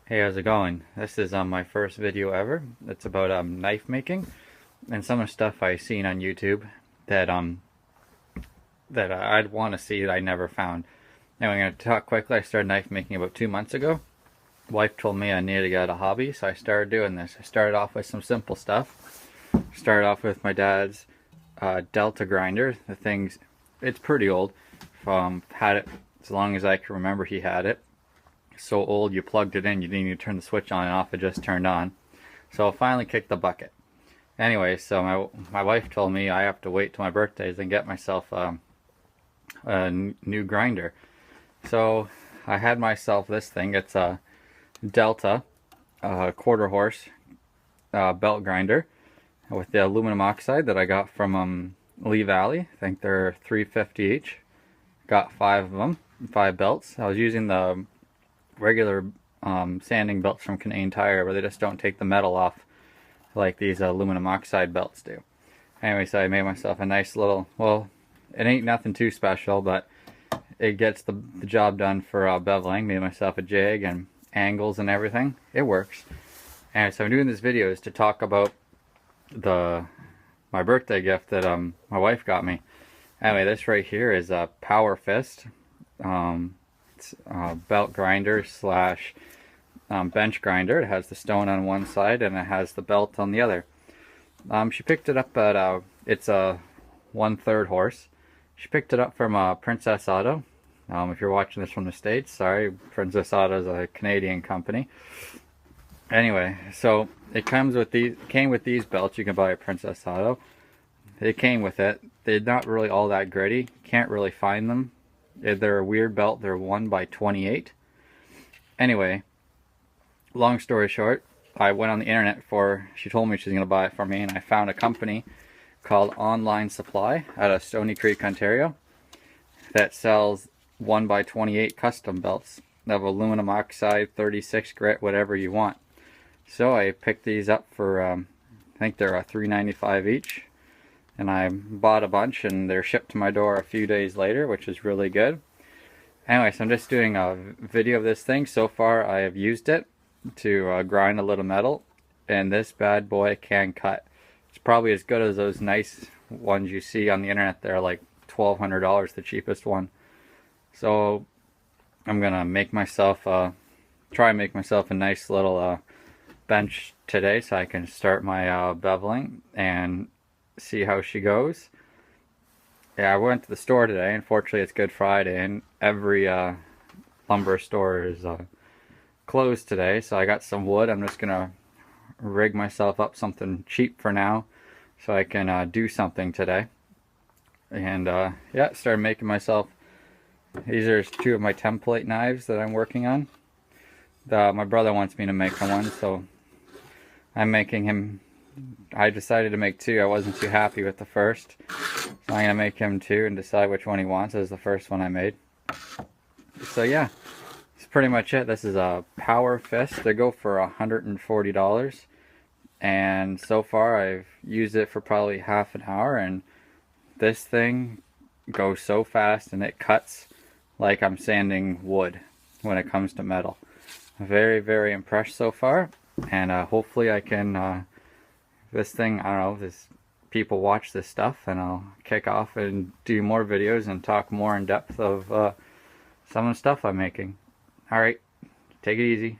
Hey, how's it going? This is my first video ever. It's about knife making and some of the stuff I seen on YouTube that I'd want to see that I never found. Anyway, I'm going to talk quickly. I started knife making about 2 months ago. Wife told me I needed to get a hobby, so I started doing this. I started off with some simple stuff. Started off with my dad's Delta grinder. The thing's, it's pretty old. Had it as long as I can remember. He had it. So old you plugged it in, you didn't even turn the switch on and off, it just turned on. So I finally kicked the bucket. Anyway, so my wife told me I have to wait till my birthdays and get myself a new grinder. So I had myself this thing. It's a Delta quarter horse belt grinder with the aluminum oxide that I got from Lee Valley. I think they're $3.50 each. Got 5 of them, 5 belts. I was using the regular sanding belts from Canadian Tire, where they just don't take the metal off like these aluminum oxide belts do. Anyway, so I made myself a nice little, well, it ain't nothing too special, but it gets the job done for beveling. Made myself a jig and angles and everything. It works. And so I'm doing this video is to talk about my birthday gift that my wife got me. Anyway, this right here is a Powerfist. It's a belt grinder slash bench grinder. It has the stone on one side and it has the belt on the other. She picked it up at it's a 1/3 horse. She picked it up from Princess Auto. If you're watching this from the States, sorry, Princess Auto is a Canadian company. Anyway, so it came with these belts you can buy at Princess Auto. It came with it. They're not really all that gritty. Can't really find them. They're a weird belt. They're 1x28. Anyway, long story short, I went on the internet she told me she was going to buy it for me, and I found a company called Online Supply out of Stony Creek, Ontario, that sells 1x28 custom belts of aluminum oxide, 36 grit, whatever you want. So I picked these up for, I think they're $3.95 each. And I bought a bunch, and they're shipped to my door a few days later, which is really good. Anyway, so I'm just doing a video of this thing. So far, I have used it to grind a little metal, and this bad boy can cut. It's probably as good as those nice ones you see on the internet. They're like $1,200, the cheapest one. So I'm gonna make myself, try and make myself a nice little bench today, so I can start my beveling and see how she goes. Yeah, I went to the store today. Unfortunately, it's Good Friday, and every lumber store is closed today. So I got some wood. I'm just gonna rig myself up something cheap for now, so I can do something today. And yeah, started making myself. These are 2 of my template knives that I'm working on. My brother wants me to make one, so I'm making him. I decided to make 2. I wasn't too happy with the first, so I'm going to make him 2 and decide which one he wants as the first one I made. So yeah, that's pretty much it. This is a Powerfist. They go for $140, and so far I've used it for probably half an hour, and this thing goes so fast and it cuts like I'm sanding wood when it comes to metal. Very, very impressed so far, and hopefully I can this thing, I don't know, people watch this stuff, and I'll kick off and do more videos and talk more in depth of some of the stuff I'm making. Alright, take it easy.